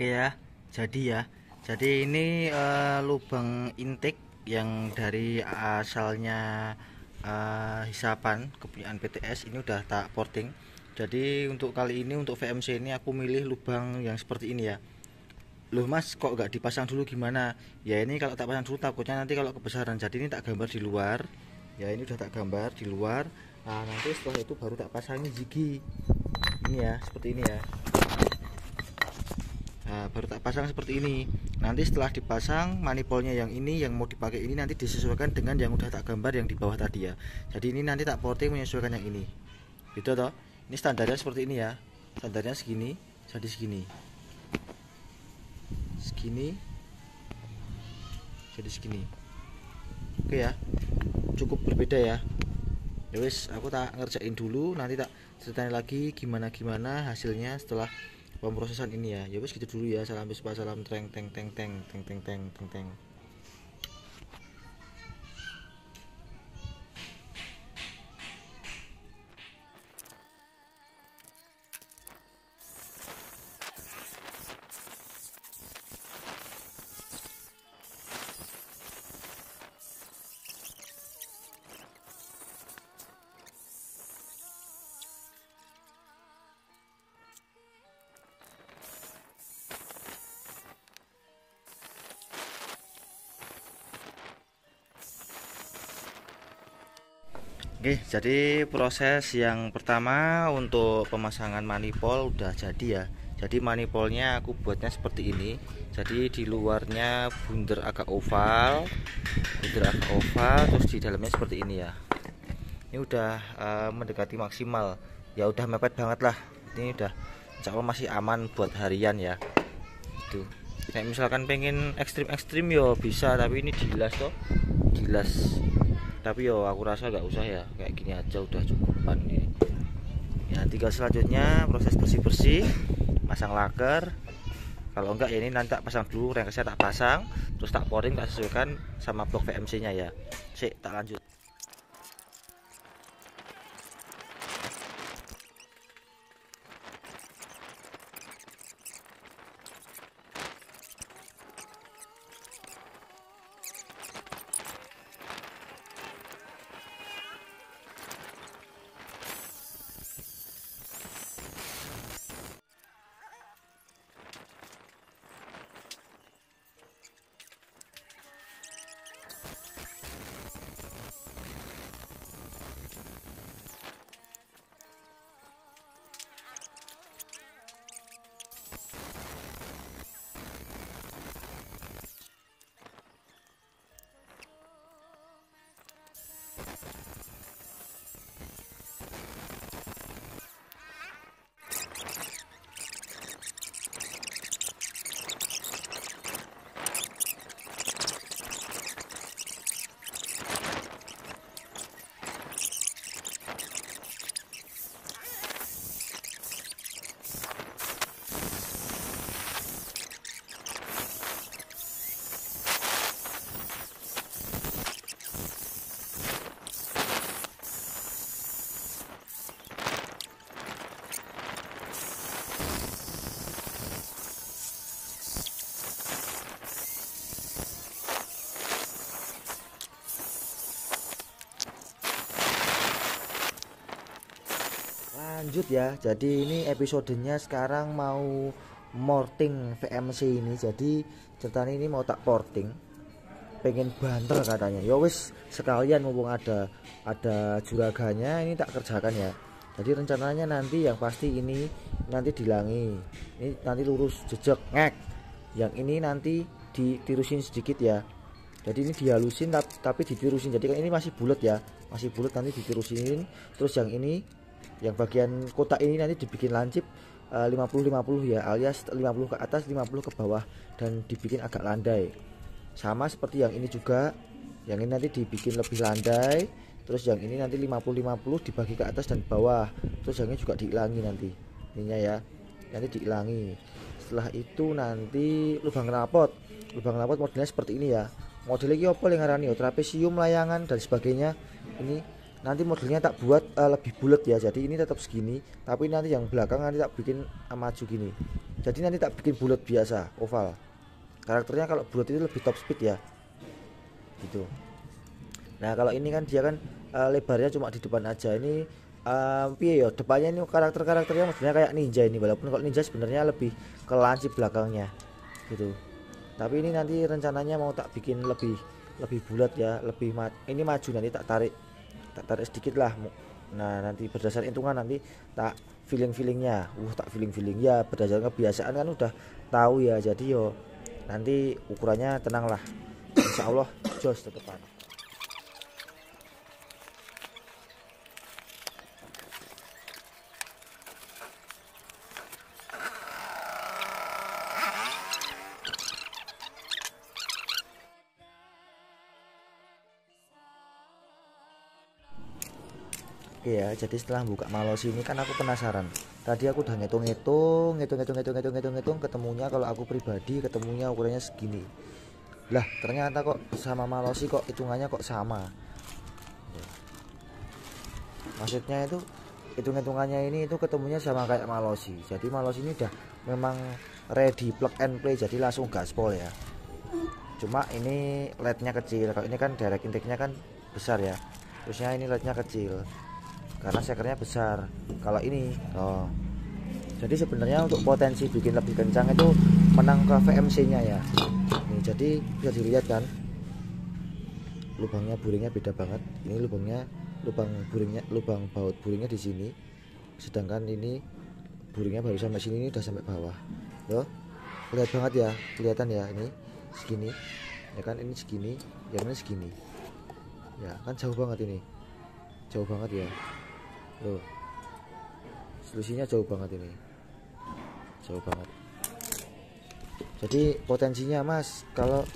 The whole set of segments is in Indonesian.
Oke ya, jadi ini lubang intake yang dari asalnya hisapan kepunyaan PTS ini udah tak porting. Jadi untuk kali ini untuk VMC ini aku milih lubang yang seperti ini ya. Loh mas, kok nggak dipasang dulu gimana? Ya ini kalau tak pasang dulu takutnya nanti kalau kebesaran. Jadi ini tak gambar di luar. Ya ini udah tak gambar di luar. Nah nanti setelah itu baru tak pasangin jigi. Ini ya, seperti ini ya. Nah, baru tak pasang seperti ini. Nanti setelah dipasang manifolnya yang ini yang mau dipakai ini nanti disesuaikan dengan yang udah tak gambar yang di bawah tadi ya. Jadi ini nanti tak porting menyesuaikan yang ini. Gitu toh. Ini standarnya seperti ini ya. Standarnya segini, jadi segini. Segini. Jadi segini. Oke ya. Cukup berbeda ya. Ya wis, aku tak ngerjain dulu, nanti tak ceritain lagi gimana hasilnya setelah pemrosesan ini ya. Ya wis gitu dulu ya. Salam bispa, salam teng teng teng teng teng teng teng teng teng. Oke, jadi proses yang pertama untuk pemasangan manifold udah jadi ya. Jadi manifoldnya aku buatnya seperti ini. Jadi di luarnya bunder agak oval, terus di dalamnya seperti ini ya. Ini udah mendekati maksimal. Ya udah mepet banget lah. Ini udah insya Allah masih aman buat harian ya. Itu. Kayak misalkan pengen ekstrim yo bisa, tapi ini dilas toh, dilas. Tapi yo aku rasa nggak usah ya, kayak gini aja udah cukupan ini ya. Tinggal selanjutnya proses bersih pasang laker. Kalau enggak ya ini nanti tak pasang dulu, rengkesnya tak pasang, terus tak pouring, tak sesuaikan sama blok VMC nya ya. Sik, tak lanjut. Lanjut ya, jadi ini episodenya sekarang mau morting VMC ini. Jadi ceritanya ini mau tak porting, pengen banter katanya. Ya wis sekalian mumpung ada juraganya ini tak kerjakan ya. Jadi rencananya nanti yang pasti ini nanti dilangi, ini nanti lurus jejak ngek, yang ini nanti ditirusin sedikit ya. Jadi ini dihalusin tapi ditirusin, jadi kan ini masih bulat ya, masih bulat, nanti ditirusin. Terus yang ini, yang bagian kotak ini nanti dibikin lancip 50-50 ya, alias 50 ke atas 50 ke bawah, dan dibikin agak landai. Sama seperti yang ini juga, yang ini nanti dibikin lebih landai. Terus yang ini nanti 50-50 dibagi ke atas dan bawah. Terus yang ini juga diilangi nanti ininya ya, nanti diilangi. Setelah itu nanti lubang knalpot modelnya seperti ini ya. Modelnya ini apa yang ngarani, trapesium, layangan dan sebagainya. Ini nanti modelnya tak buat lebih bulat ya, jadi ini tetap segini, tapi nanti yang belakang nanti tak bikin maju gini. Jadi nanti tak bikin bulat biasa, oval. Karakternya kalau bulat itu lebih top speed ya, gitu. Nah kalau ini kan dia kan lebarnya cuma di depan aja. Ini piye ya depannya ini karakternya sebenarnya kayak ninja ini, walaupun kalau ninja sebenarnya lebih ke lancip belakangnya gitu. Tapi ini nanti rencananya mau tak bikin lebih bulat ya, ini maju nanti tak tarik sedikit lah. Nah nanti berdasarkan hitungan nanti tak feelingnya tak feeling ya, berdasarkan kebiasaan kan udah tahu ya. Jadi yo nanti ukurannya tenang lah, insya Allah jos tetepan. Iya, jadi setelah buka Malos ini kan aku penasaran. Tadi aku udah ngitung, ketemunya kalau aku pribadi ketemunya ukurannya segini. Lah, ternyata kok sama Malosi kok hitungannya kok sama. Maksudnya itu hitungannya ini itu ketemunya sama kayak Malosi. Jadi Malosi ini udah memang ready plug and play, jadi langsung gaspol ya. Cuma ini LED-nya kecil. Kalau ini kan direct intake-nya kan besar ya. Terusnya ini LED-nya kecil karena sekernya besar. Kalau ini jadi sebenarnya untuk potensi bikin lebih kencang itu menang ke VMC nya ya. Nih, jadi bisa dilihat kan lubangnya buringnya beda banget. Ini lubang baut buringnya di sini, sedangkan ini buringnya baru sampai sini, ini udah sampai bawah. Yo, lihat banget ya, kelihatan ya, ini segini ya kan, ini segini, yang ini segini ya kan, jauh banget ini, jauh banget ya. Loh, selisihnya jauh banget ini, jauh banget. Jadi potensinya mas, kalau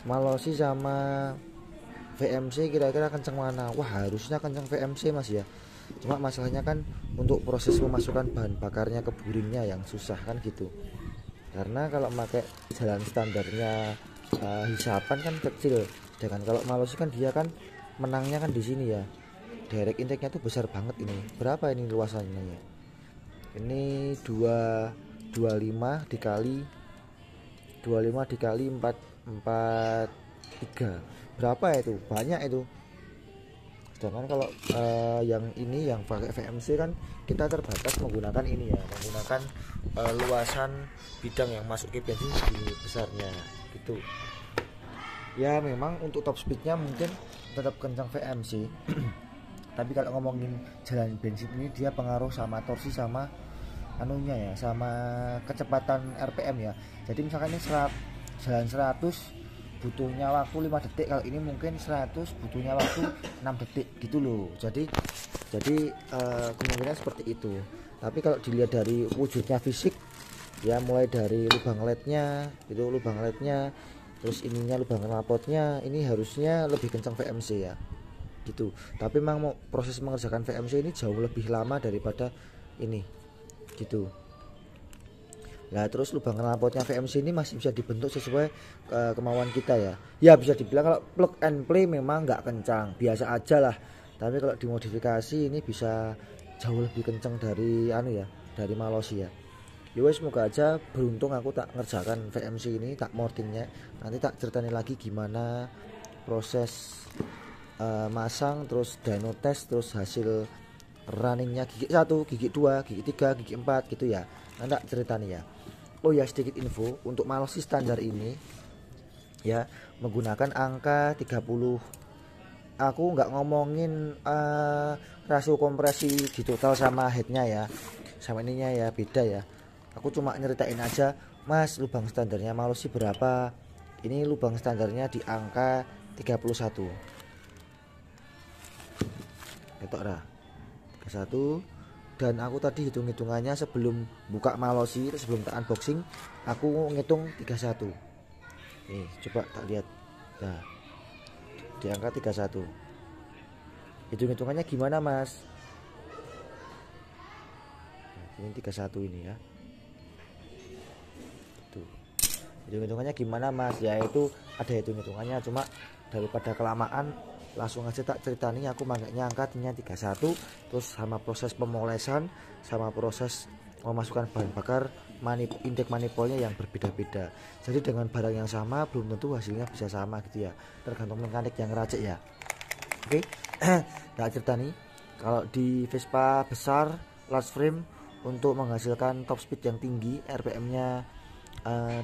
Malosi sama VMC kira-kira kenceng mana? Wah harusnya kenceng VMC mas ya. Cuma masalahnya kan untuk proses memasukkan bahan bakarnya ke buringnya yang susah kan gitu. Karena kalau pakai jalan standarnya hisapan kan kecil. Dengan kalau Malosi kan dia kan menangnya kan di sini ya. Direct intake-nya tuh besar banget ini. Berapa ini luasannya ya? Ini 25 dikali 443. Berapa itu? Banyak itu. Sedangkan kalau yang ini yang pakai VMC kan kita terbatas menggunakan ini ya, menggunakan luasan bidang yang masuk ke bensin segini besarnya gitu. Ya memang untuk top speednya mungkin tetap kencang VMC. Tapi kalau ngomongin jalan bensin ini dia pengaruh sama torsi sama anunya ya, sama kecepatan RPM ya. Jadi misalkan ini jalan 100 butuhnya waktu 5 detik, kalau ini mungkin 100 butuhnya waktu 6 detik gitu loh. Jadi kemungkinan seperti itu. Tapi kalau dilihat dari wujudnya fisik ya, mulai dari lubang LED-nya itu, lubang LED-nya, terus ininya lubang knalpotnya, ini harusnya lebih kencang VMC ya gitu. Tapi memang proses mengerjakan VMC ini jauh lebih lama daripada ini gitu. Nah terus lubang knalpotnya VMC ini masih bisa dibentuk sesuai kemauan kita ya. Ya bisa dibilang kalau plug and play memang nggak kencang, biasa aja lah. Tapi kalau dimodifikasi ini bisa jauh lebih kencang dari dari Malosi ya. Yowes, semoga aja beruntung aku tak ngerjakan VMC ini, tak mortingnya. Nanti tak ceritain lagi gimana proses masang, terus dyno test, terus hasil runningnya gigi 1, gigi 2, gigi 3, gigi 4 gitu ya. Nanti tak ceritain ya. Oh ya, sedikit info untuk Malosi standar ini ya menggunakan angka 30. Aku nggak ngomongin rasio kompresi di total sama headnya ya, sama ininya ya, beda ya. Aku cuma nyeritain aja, mas lubang standarnya Malosi berapa. Ini lubang standarnya di angka 31. Ketok dah 31. Dan aku tadi hitung-hitungannya sebelum buka Malosi, sebelum tak unboxing, aku ngitung 31. Nih coba tak lihat, nah di angka 31. Hitung-hitungannya gimana mas? Nah, ini 31 ini ya. Tuh. Hitung-hitungannya gimana mas? Ya itu ada hitung-hitungannya, cuma daripada kelamaan langsung aja tak ceritanya. Aku makanya angkatnya 31, terus sama proses pemolesan, sama proses memasukkan bahan bakar intake manifoldnya yang berbeda-beda. Jadi dengan barang yang sama belum tentu hasilnya bisa sama gitu ya, tergantung mekanik yang racik ya. Oke. Nah cerita nih, kalau di Vespa besar large frame untuk menghasilkan top speed yang tinggi, RPM nya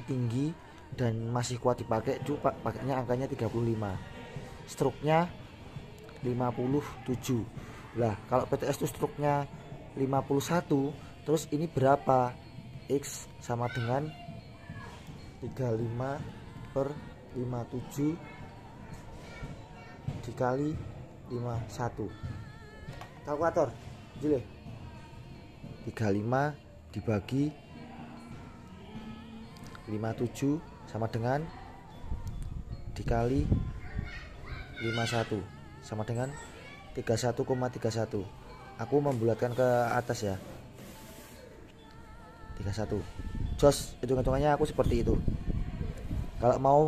tinggi dan masih kuat dipakai, itu pakainya angkanya 35, stroke-nya 57. Lah kalau PTS itu stroke-nya 51, terus ini berapa? X sama dengan 35/57 dikali 51. Kalkulator jile. 35 dibagi 57 sama dengan dikali 51 sama dengan 31,31. Aku membulatkan ke atas ya, 31. Jos, hitung-hitungannya aku seperti itu. Kalau mau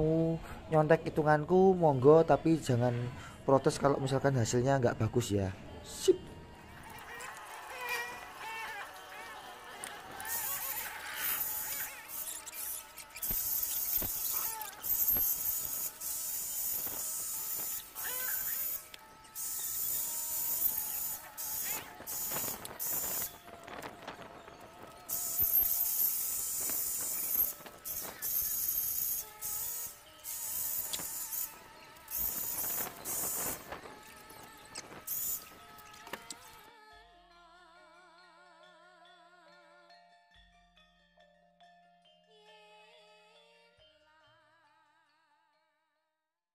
nyontek hitunganku monggo, tapi jangan protes kalau misalkan hasilnya nggak bagus ya. Sip.